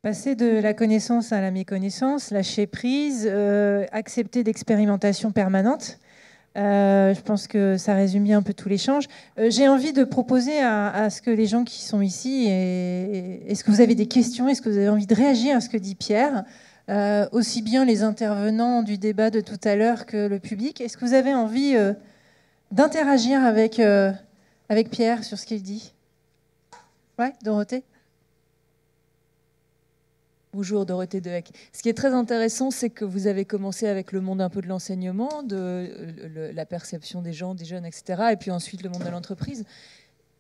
Passer de la connaissance à la méconnaissance, lâcher prise, accepter l'expérimentation permanente. Je pense que ça résume bien un peu tout l'échange. J'ai envie de proposer à ce que les gens qui sont ici, est-ce que vous avez des questions? Est-ce que vous avez envie de réagir à ce que dit Pierre? Aussi bien les intervenants du débat de tout à l'heure que le public. Est-ce que vous avez envie d'interagir avec Pierre sur ce qu'il dit? Ouais, Dorothée? Bonjour, Dorothée Dehec. Ce qui est très intéressant, c'est que vous avez commencé avec le monde un peu de l'enseignement, de la perception des gens, des jeunes, etc. Et puis ensuite le monde de l'entreprise.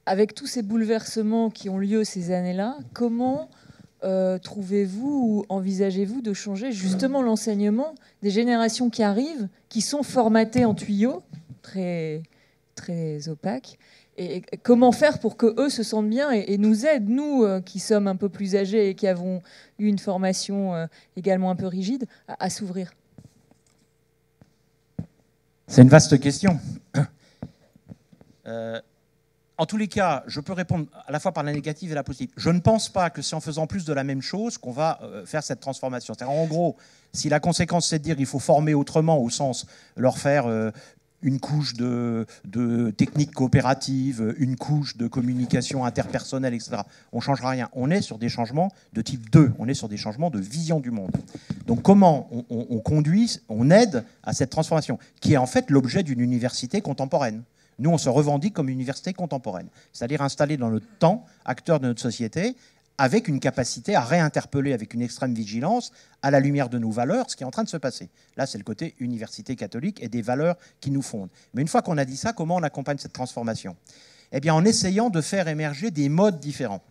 Avec tous ces bouleversements qui ont lieu ces années-là, comment trouvez-vous ou envisagez-vous de changer justement l'enseignement des générations qui arrivent, qui sont formatées en tuyaux, très, très opaques, et comment faire pour qu'eux se sentent bien et nous aident, nous qui sommes un peu plus âgés et qui avons eu une formation également un peu rigide, à s'ouvrir? C'est une vaste question. En tous les cas, je peux répondre à la fois par la négative et la positive. Je ne pense pas que c'est en faisant plus de la même chose qu'on va faire cette transformation. C'est-à-dire, en gros, si la conséquence c'est de dire qu'il faut former autrement, au sens leur faire une couche de techniques coopératives, une couche de communication interpersonnelle, etc. On ne changera rien. On est sur des changements de type 2. On est sur des changements de vision du monde. Donc comment on conduit, on aide à cette transformation, qui est en fait l'objet d'une université contemporaine. Nous, on se revendique comme université contemporaine, c'est-à-dire installée dans notre temps, acteur de notre société, avec une capacité à réinterpeller avec une extrême vigilance à la lumière de nos valeurs ce qui est en train de se passer. Là, c'est le côté université catholique et des valeurs qui nous fondent. Mais une fois qu'on a dit ça, comment on accompagne cette transformation? Eh bien, en essayant de faire émerger des modes différents.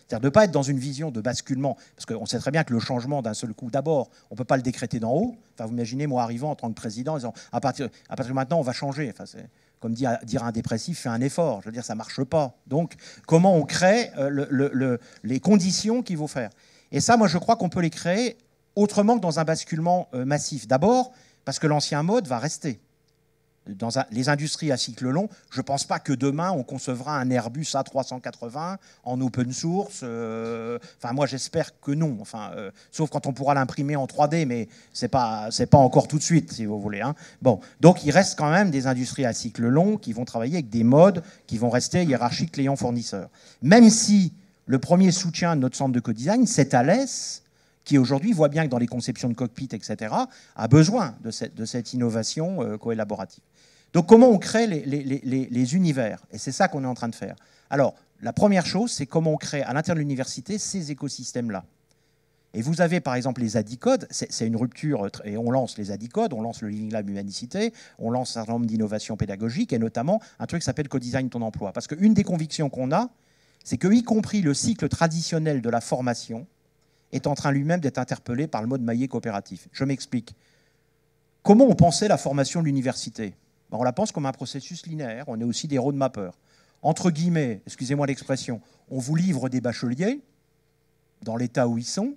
C'est-à-dire de ne pas être dans une vision de basculement, parce qu'on sait très bien que le changement d'un seul coup, d'abord, on ne peut pas le décréter d'en haut. Enfin, vous imaginez, moi, arrivant en tant que président, en disant, à partir de maintenant, on va changer. Enfin, c'est comme dire un dépressif, fais un effort. Je veux dire, ça ne marche pas. Donc, comment on crée les conditions qu'il faut faire? Et ça, moi, je crois qu'on peut les créer autrement que dans un basculement massif. D'abord, parce que l'ancien mode va rester. Dans les industries à cycle long, je ne pense pas que demain, on concevra un Airbus A380 en open source. Enfin, moi, j'espère que non. Enfin, sauf quand on pourra l'imprimer en 3D, mais ce n'est pas encore tout de suite, si vous voulez. Hein. Bon, donc, il reste quand même des industries à cycle long qui vont travailler avec des modes qui vont rester hiérarchiques client-fournisseur. Même si le premier soutien de notre centre de co-design, c'est Thales, qui aujourd'hui voit bien que dans les conceptions de cockpit, etc., a besoin de cette innovation coélaborative. Donc comment on crée les univers? Et c'est ça qu'on est en train de faire. Alors, la première chose, c'est comment on crée à l'intérieur de l'université ces écosystèmes-là. Et vous avez par exemple les ADICODE, c'est une rupture, et on lance les ADICODE, on lance le Living Lab Humanicité, on lance un certain nombre d'innovations pédagogiques, et notamment un truc qui s'appelle Co-Design ton emploi. Parce qu'une des convictions qu'on a, c'est que, y compris le cycle traditionnel de la formation, est en train lui-même d'être interpellé par le mode maillé coopératif. Je m'explique. Comment on pensait la formation de l'université? On la pense comme un processus linéaire, on est aussi des roadmappers. Entre guillemets, excusez-moi l'expression, on vous livre des bacheliers dans l'état où ils sont,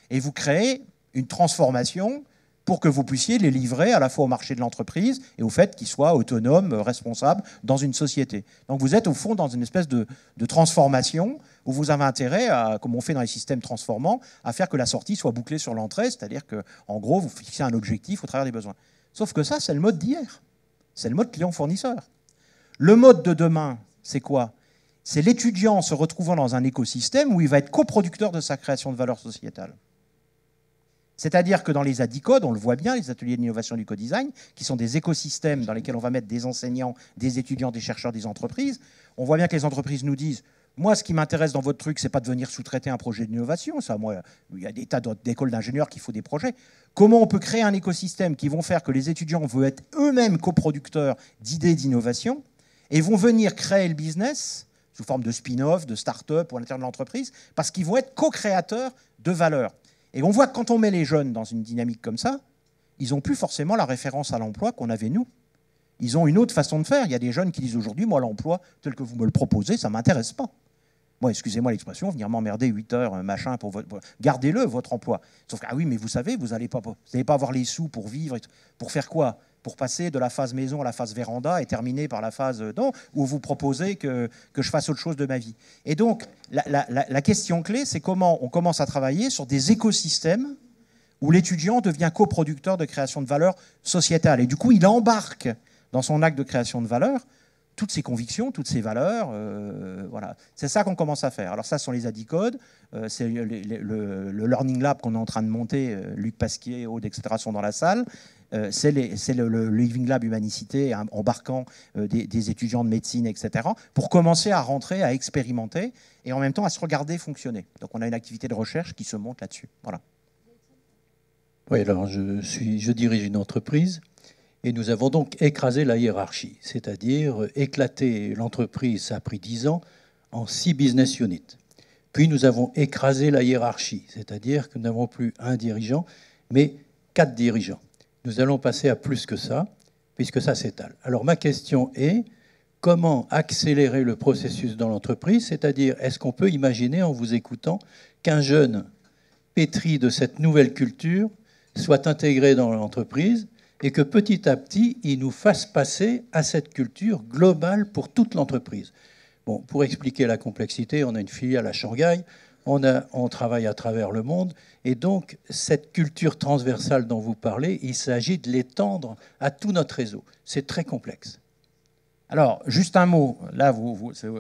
et vous créez une transformation pour que vous puissiez les livrer à la fois au marché de l'entreprise et au fait qu'ils soient autonomes, responsables dans une société. Donc vous êtes au fond dans une espèce de transformation où vous avez intérêt, comme on fait dans les systèmes transformants, à faire que la sortie soit bouclée sur l'entrée, c'est-à-dire qu'en gros, vous fixez un objectif au travers des besoins. Sauf que ça, c'est le mode d'hier. C'est le mode client-fournisseur. Le mode de demain, c'est quoi? C'est l'étudiant se retrouvant dans un écosystème où il va être coproducteur de sa création de valeur sociétale. C'est-à-dire que dans les ADICODE, on le voit bien, les ateliers d'innovation du co-design, qui sont des écosystèmes dans lesquels on va mettre des enseignants, des étudiants, des chercheurs, des entreprises, on voit bien que les entreprises nous disent « Moi, ce qui m'intéresse dans votre truc, c'est pas de venir sous-traiter un projet d'innovation. Ça, moi, il y a des tas d'écoles d'ingénieurs qui font des projets. Comment on peut créer un écosystème qui vont faire que les étudiants vont être eux-mêmes coproducteurs d'idées d'innovation et vont venir créer le business sous forme de spin-off, de start-up ou à l'intérieur de l'entreprise, parce qu'ils vont être co-créateurs de valeur. Et on voit que quand on met les jeunes dans une dynamique comme ça, ils n'ont plus forcément la référence à l'emploi qu'on avait nous. Ils ont une autre façon de faire. Il y a des jeunes qui disent aujourd'hui, moi, l'emploi tel que vous me le proposez, ça ne m'intéresse pas. Moi, excusez-moi l'expression, venir m'emmerder 8 heures, machin, gardez-le, votre emploi. Sauf que, ah oui, mais vous savez, vous n'allez pas avoir les sous pour vivre. Pour faire quoi? pour passer de la phase maison à la phase véranda et terminer par la phase où vous proposez que je fasse autre chose de ma vie. Et donc, la question clé, c'est comment on commence à travailler sur des écosystèmes où l'étudiant devient coproducteur de création de valeur sociétale. Et du coup, il embarque dans son acte de création de valeur toutes ses convictions, toutes ses valeurs. Voilà. C'est ça qu'on commence à faire. Alors ça, ce sont les ADICODE, c'est le Learning Lab qu'on est en train de monter. Luc Pasquier, Aude, etc. sont dans la salle. C'est le Living Lab Humanicité, embarquant des étudiants de médecine, etc., pour commencer à rentrer, à expérimenter, et en même temps à se regarder fonctionner. Donc on a une activité de recherche qui se monte là-dessus. Voilà. Oui, alors je dirige une entreprise et nous avons donc écrasé la hiérarchie, c'est-à-dire éclaté l'entreprise, ça a pris 10 ans, en 6 business units. Puis nous avons écrasé la hiérarchie, c'est-à-dire que nous n'avons plus un dirigeant, mais 4 dirigeants. Nous allons passer à plus que ça, puisque ça s'étale. Alors ma question est, comment accélérer le processus dans l'entreprise, c'est-à-dire est-ce qu'on peut imaginer, en vous écoutant, qu'un jeune pétri de cette nouvelle culture soit intégré dans l'entreprise et que petit à petit, il nous fasse passer à cette culture globale pour toute l'entreprise. Bon, pour expliquer la complexité, on a une filiale à Shanghai, on travaille à travers le monde, et donc cette culture transversale dont vous parlez, il s'agit de l'étendre à tout notre réseau. C'est très complexe. Alors, juste un mot. Là,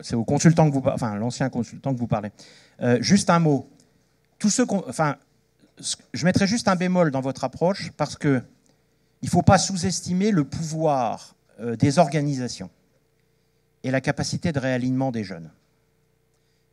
c'est au consultant que vous, enfin, l'ancien consultant que vous parlez. Juste un mot. Tous ceux je mettrai juste un bémol dans votre approche parce que il ne faut pas sous-estimer le pouvoir des organisations et la capacité de réalignement des jeunes.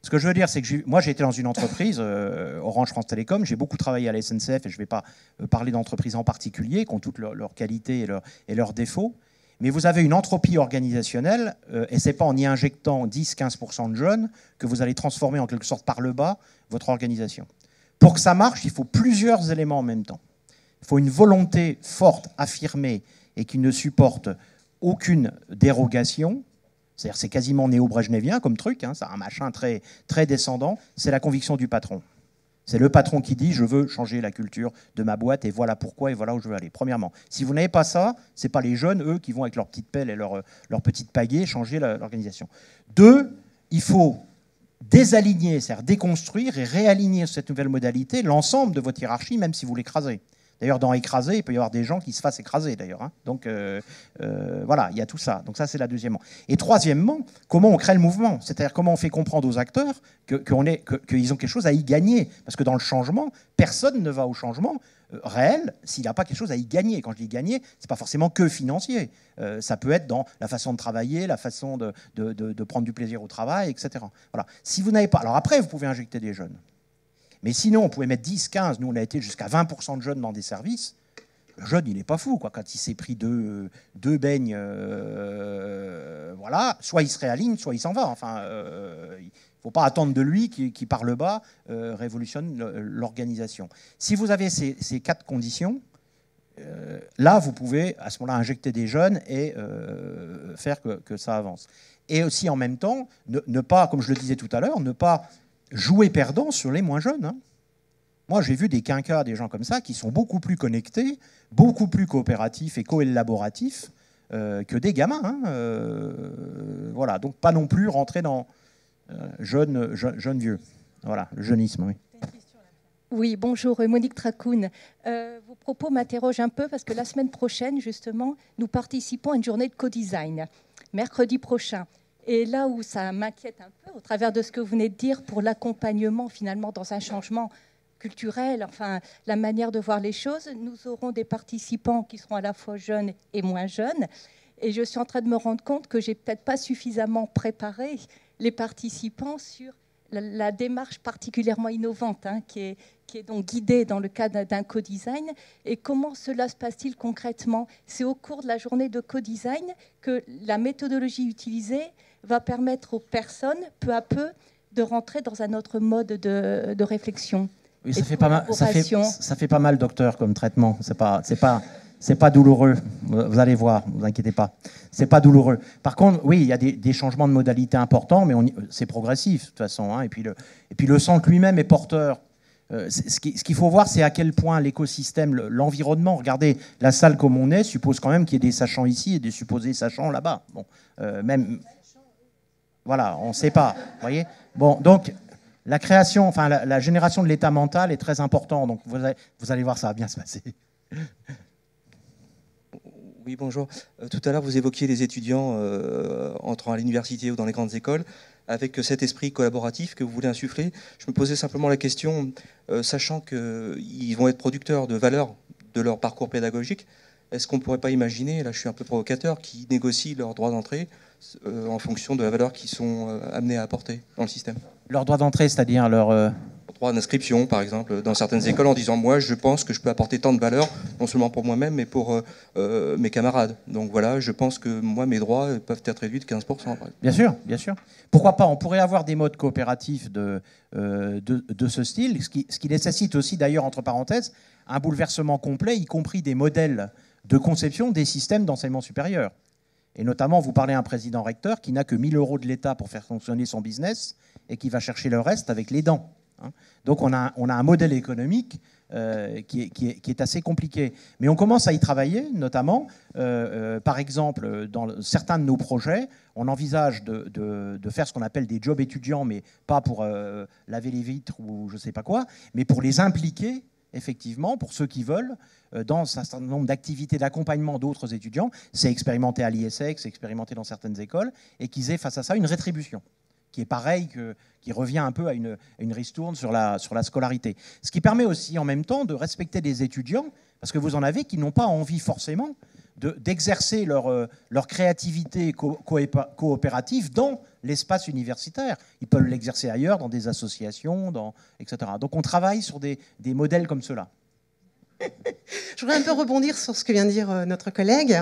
Ce que je veux dire, c'est que moi, j'ai été dans une entreprise, Orange France Télécom, j'ai beaucoup travaillé à la SNCF, et je ne vais pas parler d'entreprises en particulier, qui ont toutes leurs qualités et leurs défauts, mais vous avez une entropie organisationnelle, et ce n'est pas en y injectant 10-15% de jeunes que vous allez transformer en quelque sorte par le bas votre organisation. Pour que ça marche, il faut plusieurs éléments en même temps. Il faut une volonté forte, affirmée, et qui ne supporte aucune dérogation. C'est-à-dire c'est quasiment néo-brejnevien comme truc, hein, c'est un machin très, très descendant. C'est la conviction du patron. C'est le patron qui dit « je veux changer la culture de ma boîte et voilà pourquoi et voilà où je veux aller ». Premièrement, si vous n'avez pas ça, ce n'est pas les jeunes, eux, qui vont avec leur petite pelle et leur petite pagaie changer l'organisation. 2, il faut désaligner, c'est-à-dire déconstruire et réaligner cette nouvelle modalité l'ensemble de votre hiérarchie, même si vous l'écrasez. D'ailleurs, dans écraser, il peut y avoir des gens qui se fassent écraser, d'ailleurs. Hein. Donc, voilà, il y a tout ça. Donc ça, c'est la deuxièmement. Et troisièmement, comment on crée le mouvement? C'est-à-dire comment on fait comprendre aux acteurs qu'ils ont quelque chose à y gagner. Parce que dans le changement, personne ne va au changement réel s'il n'a pas quelque chose à y gagner. Quand je dis gagner, ce n'est pas forcément que financier. Ça peut être dans la façon de travailler, la façon de prendre du plaisir au travail, etc. Voilà. Si vous n'avez pas... Alors après, vous pouvez injecter des jeunes. Mais sinon, on pouvait mettre 10, 15. Nous, on a été jusqu'à 20% de jeunes dans des services. Le jeune, il n'est pas fou, quoi. Quand il s'est pris deux beignes, voilà, soit il se réaligne, soit il s'en va. Enfin, il ne faut pas attendre de lui qui par le bas, révolutionne l'organisation. Si vous avez ces 4 conditions, là, vous pouvez, à ce moment-là, injecter des jeunes et faire que ça avance. Et aussi, en même temps, ne pas, comme je le disais tout à l'heure, ne pas jouer perdant sur les moins jeunes. Hein. Moi, j'ai vu des quinquas, des gens comme ça, qui sont beaucoup plus connectés, beaucoup plus coopératifs et coélaboratifs que des gamins. Hein. Voilà, donc pas non plus rentrer dans jeune vieux. Voilà, le jeunisme, oui. Oui, bonjour, Monique Tracoun. Vos propos m'interrogent un peu parce que la semaine prochaine, justement, nous participons à une journée de co-design, mercredi prochain. Et là où ça m'inquiète un peu, au travers de ce que vous venez de dire, pour l'accompagnement finalement dans un changement culturel, enfin la manière de voir les choses, nous aurons des participants qui seront à la fois jeunes et moins jeunes. Et je suis en train de me rendre compte que j'ai peut-être pas suffisamment préparé les participants sur la démarche particulièrement innovante hein, qui est donc guidée dans le cadre d'un co-design. Et comment cela se passe-t-il concrètement? C'est au cours de la journée de co-design que la méthodologie utilisée va permettre aux personnes, peu à peu, de rentrer dans un autre mode de réflexion. Oui, ça fait pas mal, docteur, comme traitement. C'est pas douloureux. Vous allez voir, ne vous inquiétez pas. C'est pas douloureux. Par contre, oui, il y a des changements de modalité importants, mais c'est progressif de toute façon. Hein, et puis le centre lui-même est porteur. ce qu'il faut voir, c'est à quel point l'écosystème, l'environnement, regardez, la salle comme on est, suppose quand même qu'il y ait des sachants ici et des supposés sachants là-bas. Bon, même, voilà, on ne sait pas, vous voyez. Bon, donc, la création, enfin, la génération de l'état mental est très importante, donc vous allez voir, ça va bien se passer. Oui, bonjour. Tout à l'heure, vous évoquiez les étudiants entrant à l'université ou dans les grandes écoles, avec cet esprit collaboratif que vous voulez insuffler. Je me posais simplement la question, sachant qu'ils vont être producteurs de valeur de leur parcours pédagogique, est-ce qu'on ne pourrait pas imaginer, là je suis un peu provocateur, qu'ils négocient leur droit d'entrée en fonction de la valeur qu'ils sont amenés à apporter dans le système? Leur droit d'entrée, c'est-à-dire leur... droit d'inscription, par exemple, dans certaines écoles, en disant moi, je pense que je peux apporter tant de valeur, non seulement pour moi-même, mais pour mes camarades. Donc voilà, je pense que moi, mes droits peuvent être réduits de 15%. Par exemple. Bien sûr, bien sûr. Pourquoi pas? On pourrait avoir des modes coopératifs de ce style, ce qui nécessite aussi, d'ailleurs, entre parenthèses, un bouleversement complet, y compris des modèles de conception des systèmes d'enseignement supérieur. Et notamment, vous parlez à un président recteur qui n'a que 1 000 € de l'État pour faire fonctionner son business et qui va chercher le reste avec les dents. Donc on a un modèle économique qui est assez compliqué. Mais on commence à y travailler, notamment, par exemple, dans certains de nos projets, on envisage de faire ce qu'on appelle des jobs étudiants, mais pas pour laver les vitres ou je ne sais pas quoi, mais pour les impliquer, effectivement, pour ceux qui veulent, dans un certain nombre d'activités d'accompagnement d'autres étudiants. C'est expérimenté à l'ISEC, c'est expérimenté dans certaines écoles, et qu'ils aient face à ça une rétribution qui est pareil, qui revient un peu à une ristourne sur la scolarité. Ce qui permet aussi en même temps de respecter les étudiants, parce que vous en avez qui n'ont pas envie forcément d'exercer leur créativité coopérative dans l'espace universitaire. Ils peuvent l'exercer ailleurs, dans des associations, etc. Donc on travaille sur des modèles comme cela. Je voudrais un peu rebondir sur ce que vient de dire notre collègue.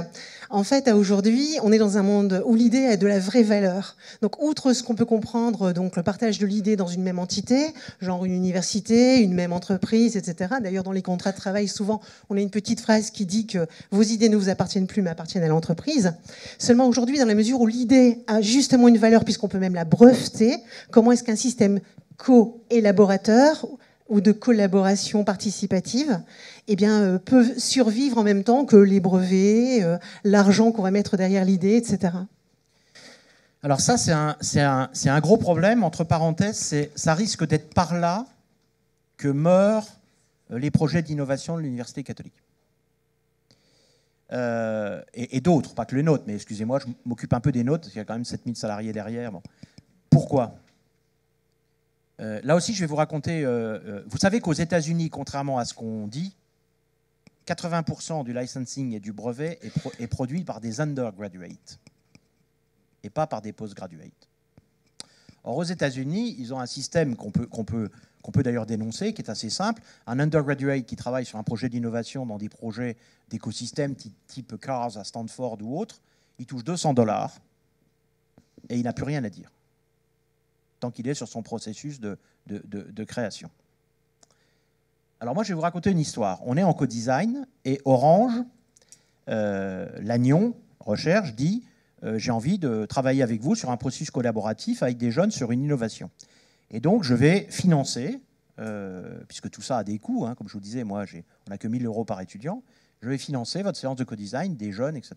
En fait, aujourd'hui, on est dans un monde où l'idée a de la vraie valeur. Donc, outre ce qu'on peut comprendre, donc le partage de l'idée dans une même entité, genre une université, une même entreprise, etc. D'ailleurs, dans les contrats de travail, souvent, on a une petite phrase qui dit que vos idées ne vous appartiennent plus, mais appartiennent à l'entreprise. Seulement, aujourd'hui, dans la mesure où l'idée a justement une valeur, puisqu'on peut même la breveter, comment est-ce qu'un système co-élaborateur ou de collaboration participative, eh bien, peuvent survivre en même temps que les brevets, l'argent qu'on va mettre derrière l'idée, etc. Alors ça, c'est un gros problème. Entre parenthèses, ça risque d'être par là que meurent les projets d'innovation de l'Université catholique. Et d'autres, pas que le nôtre, mais excusez-moi, je m'occupe un peu des nôtres, parce qu'il y a quand même 7000 salariés derrière. Bon. Pourquoi ? Là aussi, je vais vous raconter... vous savez qu'aux États-Unis, contrairement à ce qu'on dit, 80% du licensing et du brevet est produit par des undergraduates et pas par des postgraduates. Or, aux États-Unis, ils ont un système qu'on peut d'ailleurs dénoncer, qui est assez simple. Un undergraduate qui travaille sur un projet d'innovation dans des projets d'écosystème type CARS à Stanford ou autre, il touche $200 et il n'a plus rien à dire tant qu'il est sur son processus de création. Alors moi, je vais vous raconter une histoire. On est en co-design et Orange, Lannion Recherche, dit j'ai envie de travailler avec vous sur un processus collaboratif avec des jeunes sur une innovation. Et donc, je vais financer, puisque tout ça a des coûts, hein, comme je vous disais, moi, on n'a que 1 000 € par étudiant, je vais financer votre séance de co-design, des jeunes, etc.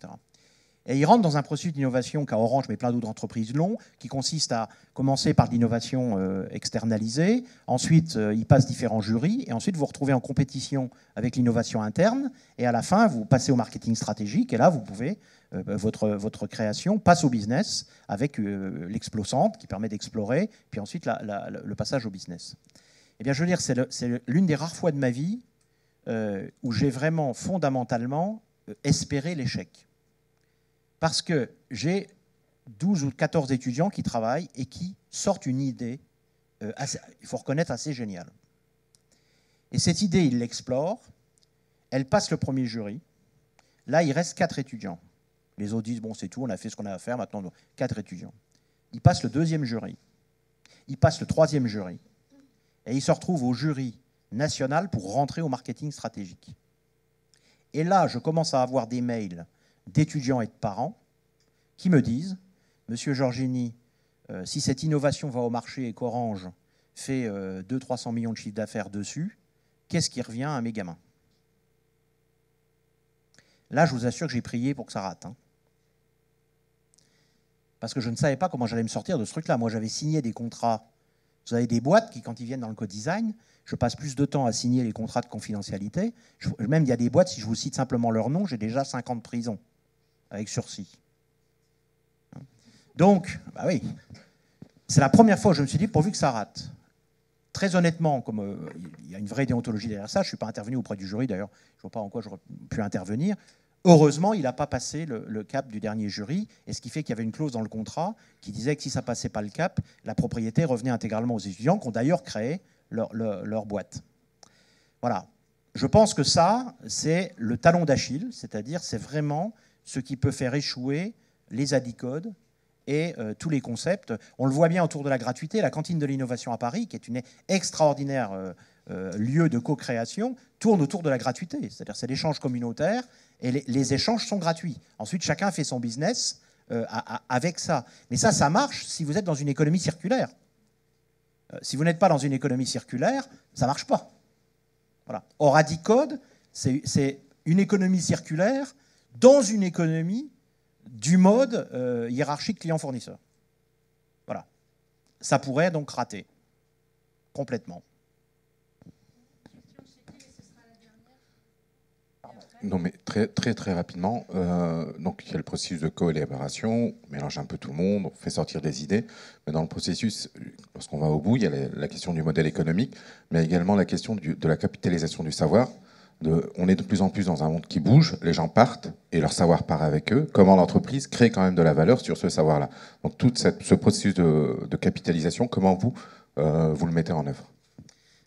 Et ils rentrent dans un processus d'innovation qu'à Orange, mais plein d'autres entreprises l'ont, qui consiste à commencer par de l'innovation externalisée, ensuite ils passent différents jurys, et ensuite vous vous retrouvez en compétition avec l'innovation interne, et à la fin vous passez au marketing stratégique, et là vous pouvez, votre création passe au business avec l'explosante qui permet d'explorer, puis ensuite le passage au business. Eh bien je veux dire, c'est l'une des rares fois de ma vie où j'ai vraiment fondamentalement espéré l'échec. Parce que j'ai 12 ou 14 étudiants qui travaillent et qui sortent une idée, il faut reconnaître, assez géniale. Et cette idée, ils l'explorent, elle passe le premier jury. Là, il reste 4 étudiants. Les autres disent, bon, c'est tout, on a fait ce qu'on a à faire, maintenant, 4 étudiants. Ils passent le deuxième jury. Ils passent le troisième jury. Et ils se retrouvent au jury national pour rentrer au marketing stratégique. Et là, je commence à avoir des mails d'étudiants et de parents qui me disent « Monsieur Giorgini, si cette innovation va au marché et qu'Orange fait 200-300 millions de chiffre d'affaires dessus, qu'est-ce qui revient à mes gamins? Là, je vous assure que j'ai prié pour que ça rate. Hein. Parce que je ne savais pas comment j'allais me sortir de ce truc-là. Moi, j'avais signé des contrats. Vous avez des boîtes qui, quand ils viennent dans le co-design, je passe plus de temps à signer les contrats de confidentialité. Même, il y a des boîtes, si je vous cite simplement leur nom, j'ai déjà 5 ans de prison, avec sursis. Donc, bah oui, c'est la première fois où je me suis dit, pourvu que ça rate. Très honnêtement, comme il y a une vraie déontologie derrière ça, je ne suis pas intervenu auprès du jury, d'ailleurs, je ne vois pas en quoi j'aurais pu intervenir. Heureusement, il n'a pas passé le cap du dernier jury, et ce qui fait qu'il y avait une clause dans le contrat qui disait que si ça ne passait pas le cap, la propriété revenait intégralement aux étudiants, qui ont d'ailleurs créé leur boîte. Voilà. Je pense que ça, c'est le talon d'Achille, c'est-à-dire c'est vraiment ce qui peut faire échouer les adicodes et tous les concepts. On le voit bien autour de la gratuité. La cantine de l'innovation à Paris, qui est une extraordinaire lieu de co-création, tourne autour de la gratuité. C'est-à-dire c'est l'échange communautaire et les échanges sont gratuits. Ensuite, chacun fait son business avec ça. Mais ça marche si vous êtes dans une économie circulaire. Si vous n'êtes pas dans une économie circulaire, ça ne marche pas. Voilà. Or, Adicode, c'est une économie circulaire dans une économie du mode hiérarchique client-fournisseur. Voilà. Ça pourrait donc rater complètement. Non, mais très rapidement. Donc, il y a le processus de collaboration, on mélange un peu tout le monde, on fait sortir des idées. Mais dans le processus, lorsqu'on va au bout, il y a la question du modèle économique, mais également la question de la capitalisation du savoir. On est de plus en plus dans un monde qui bouge, les gens partent et leur savoir part avec eux. Comment l'entreprise crée quand même de la valeur sur ce savoir-là. Donc, tout ce processus de capitalisation, comment vous le mettez en œuvre?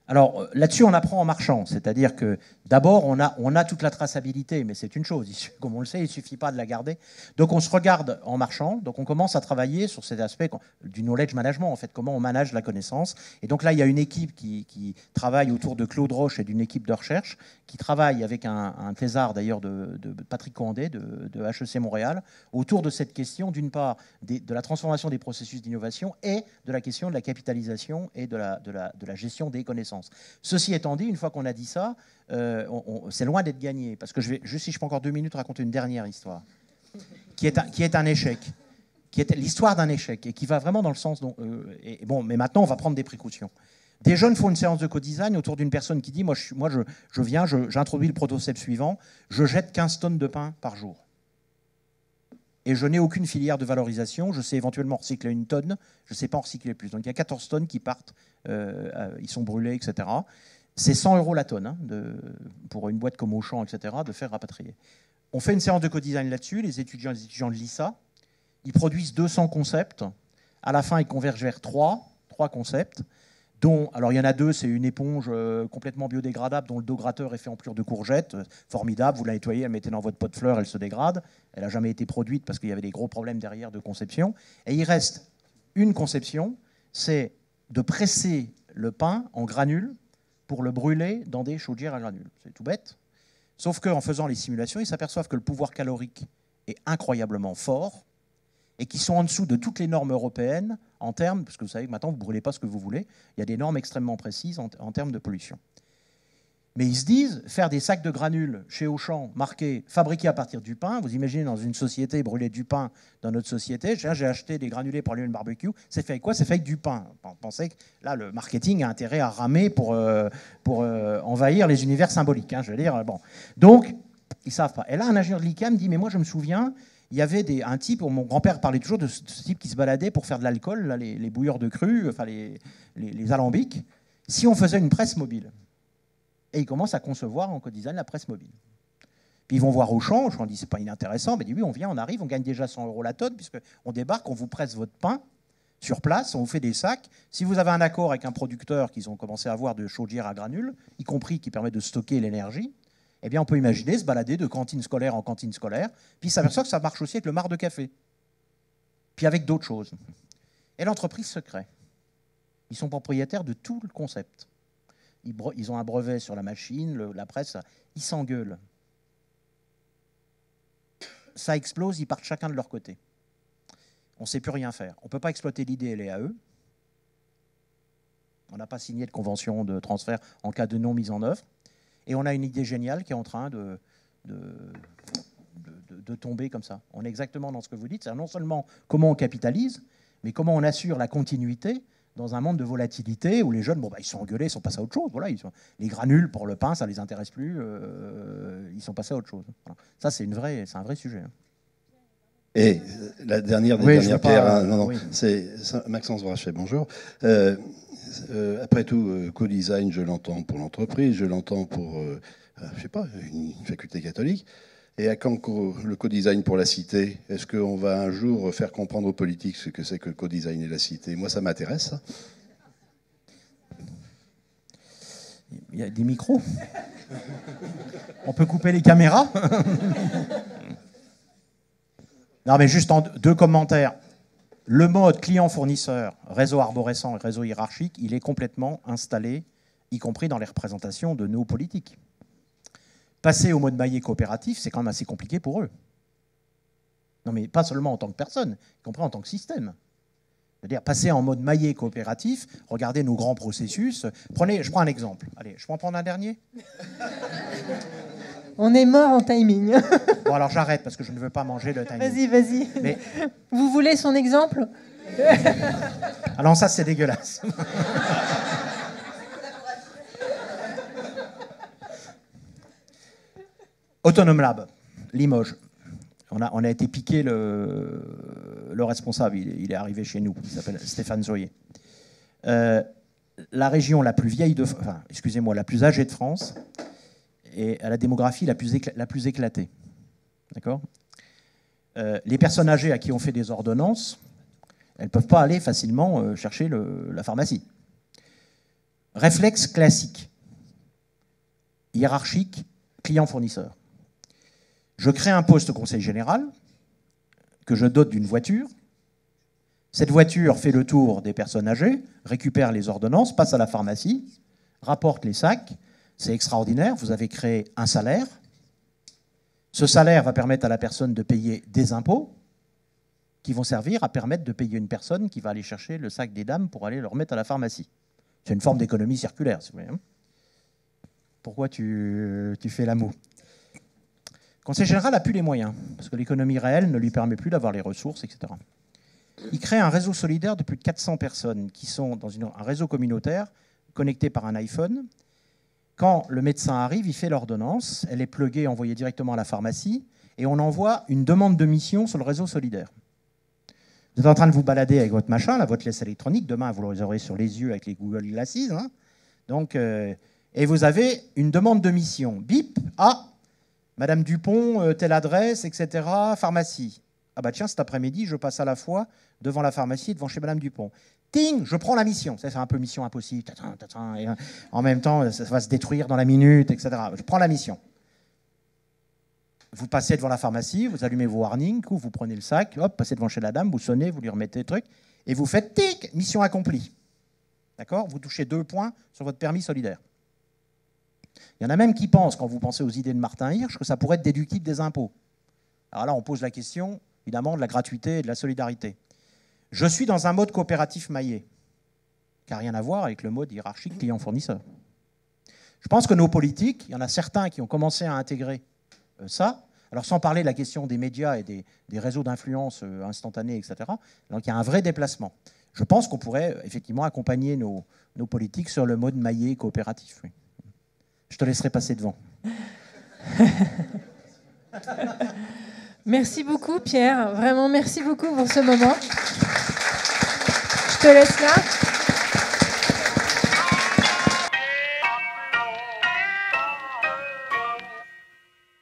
Alors là-dessus, on apprend en marchant, c'est-à-dire que d'abord, on a toute la traçabilité, mais c'est une chose, comme on le sait, il ne suffit pas de la garder. Donc on se regarde en marchant, donc on commence à travailler sur cet aspect du knowledge management, en fait, comment on manage la connaissance. Et donc là, il y a une équipe qui travaille autour de Claude Roche et d'une équipe de recherche, qui travaille avec un thésard d'ailleurs de Patrick Condé de HEC Montréal, autour de cette question, d'une part, de la transformation des processus d'innovation et de la question de la capitalisation et de la gestion des connaissances. Ceci étant dit, une fois qu'on a dit ça, c'est loin d'être gagné. Parce que juste si je peux encore 2 minutes raconter une dernière histoire, qui est un échec, qui est l'histoire d'un échec, et qui va vraiment dans le sens dont... bon, mais maintenant, on va prendre des précautions. Des jeunes font une séance de co-design autour d'une personne qui dit, moi je viens, j'introduis le prototype suivant, je jette 15 tonnes de pain par jour. Et je n'ai aucune filière de valorisation, je sais éventuellement recycler 1 tonne, je ne sais pas en recycler plus. Donc il y a 14 tonnes qui partent, ils sont brûlés, etc. C'est 100 € la tonne, hein, pour une boîte comme Auchan, etc., de faire rapatrier. On fait une séance de co-design là-dessus, les étudiants de l'ISA, ils produisent 200 concepts, à la fin ils convergent vers 3 concepts, dont, alors il y en a 2, c'est une éponge complètement biodégradable dont le dos gratteur est fait en plure de courgette, formidable, vous la nettoyez, elle mettez dans votre pot de fleurs, elle se dégrade, elle n'a jamais été produite parce qu'il y avait des gros problèmes derrière de conception, et il reste une conception, c'est de presser le pain en granules pour le brûler dans des chaudières à granules. C'est tout bête, sauf qu'en faisant les simulations, ils s'aperçoivent que le pouvoir calorique est incroyablement fort, et qui sont en dessous de toutes les normes européennes en termes, parce que vous savez que maintenant, vous ne brûlez pas ce que vous voulez, il y a des normes extrêmement précises en termes de pollution. Mais ils se disent, faire des sacs de granules chez Auchan, marqués, fabriqués à partir du pain, vous imaginez dans une société brûler du pain dans notre société, j'ai acheté des granulés pour allumer le barbecue, c'est fait avec quoi? C'est fait avec du pain. Pensez que là, le marketing a intérêt à ramer pour envahir les univers symboliques. Hein, je veux dire, bon. Donc, ils ne savent pas. Et là, un ingénieur de l'ICAM dit, mais moi, je me souviens, il y avait un type, mon grand-père parlait toujours de ce type qui se baladait pour faire de l'alcool, là, les bouilleurs de cru, enfin les alambics, si on faisait une presse mobile. Et ils commencent à concevoir en co-design la presse mobile. Puis ils vont voir Auchan, je leur dis c'est pas inintéressant, mais ils disent oui, on vient, on arrive, on gagne déjà 100 € la tonne, puisqu'on débarque, on vous presse votre pain sur place, on vous fait des sacs. Si vous avez un accord avec un producteur qu'ils ont commencé à avoir de chaudières à granules, y compris qui permet de stocker l'énergie, eh bien, on peut imaginer se balader de cantine scolaire en cantine scolaire, puis s'aperçoit que ça marche aussi avec le marc de café, puis avec d'autres choses. Et l'entreprise se crée. Ils sont propriétaires de tout le concept. Ils ont un brevet sur la machine, la presse, ils s'engueulent. Ça explose, ils partent chacun de leur côté. On ne sait plus rien faire. On ne peut pas exploiter l'idée, elle est à eux. On n'a pas signé de convention de transfert en cas de non mise en œuvre. Et on a une idée géniale qui est en train de tomber comme ça. On est exactement dans ce que vous dites. C'est non seulement comment on capitalise, mais comment on assure la continuité dans un monde de volatilité où les jeunes, ils sont engueulés, ils sont passés à autre chose. Voilà, les granules pour le pain, ça ne les intéresse plus. Ils sont passés à autre chose. Voilà. Ça, c'est un vrai sujet. Et la dernière pierre, oui. C'est Maxence Brachet, bonjour. Après tout, co-design, je l'entends pour l'entreprise, je l'entends pour, je sais pas, une faculté catholique. Et à quand le co-design pour la cité? Est-ce qu'on va un jour faire comprendre aux politiques ce que c'est que le co-design et la cité? Moi, ça m'intéresse. Ça. Il y a des micros. On peut couper les caméras. Non, mais juste en 2 commentaires. Le mode client-fournisseur, réseau arborescent et réseau hiérarchique, il est complètement installé, y compris dans les représentations de nos politiques. Passer au mode maillé coopératif, c'est quand même assez compliqué pour eux. Non, mais pas seulement en tant que personne, y compris en tant que système. C'est-à-dire, passer en mode maillé coopératif, regardez nos grands processus. Je prends un exemple. Allez, je peux en prendre un dernier? On est mort en timing. Bon, alors j'arrête parce que je ne veux pas manger le timing. Vas-y. Mais... Vous voulez son exemple? Alors ça, c'est dégueulasse. Autonome Lab, Limoges. On a été piqué le responsable. Il est arrivé chez nous. Il s'appelle Stéphane Zoyer. La région la plus vieille la plus âgée de France et à la démographie la plus éclatée. D'accord ? Les personnes âgées à qui on fait des ordonnances, elles ne peuvent pas aller facilement chercher la pharmacie. Réflexe classique, hiérarchique, client-fournisseur. Je crée un poste au conseil général que je dote d'une voiture. Cette voiture fait le tour des personnes âgées, récupère les ordonnances, passe à la pharmacie, rapporte les sacs. C'est extraordinaire, vous avez créé un salaire. Ce salaire va permettre à la personne de payer des impôts qui vont servir à permettre de payer une personne qui va aller chercher le sac des dames pour aller le remettre à la pharmacie. C'est une forme d'économie circulaire, si vous voulez. Pourquoi tu fais la moue? Le Conseil général n'a plus les moyens, parce que l'économie réelle ne lui permet plus d'avoir les ressources, etc. Il crée un réseau solidaire de plus de 400 personnes qui sont dans un réseau communautaire connecté par un iPhone. Quand le médecin arrive, il fait l'ordonnance, elle est pluguée, envoyée directement à la pharmacie, et on envoie une demande de mission sur le réseau solidaire. Vous êtes en train de vous balader avec votre machin, votre laisse électronique, demain vous les aurez sur les yeux avec les Google Glasses, hein. Donc, et vous avez une demande de mission. Bip, Madame Dupont, telle adresse, etc., pharmacie. Ah bah tiens, cet après-midi, je passe à la fois devant la pharmacie et devant chez Madame Dupont. Ting, je prends la mission. Ça, c'est un peu mission impossible. Et en même temps, ça va se détruire dans la minute, etc. Je prends la mission. Vous passez devant la pharmacie, vous allumez vos warnings, vous prenez le sac, hop, passez devant chez la dame, vous sonnez, vous lui remettez le truc, et vous faites tic, mission accomplie. D'accord ? Vous touchez 2 points sur votre permis solidaire. Il y en a même qui pensent, quand vous pensez aux idées de Martin Hirsch, que ça pourrait être déductible des impôts. Alors là, on pose la question, évidemment, de la gratuité et de la solidarité. Je suis dans un mode coopératif maillé, qui n'a rien à voir avec le mode hiérarchique client-fournisseur. Je pense que nos politiques, il y en a certains qui ont commencé à intégrer ça, alors sans parler de la question des médias et des réseaux d'influence instantanés, etc. Donc il y a un vrai déplacement. Je pense qu'on pourrait effectivement accompagner nos politiques sur le mode maillé coopératif. Oui. Je te laisserai passer devant. Merci beaucoup, Pierre. Vraiment, merci beaucoup pour ce moment. Je te laisse là.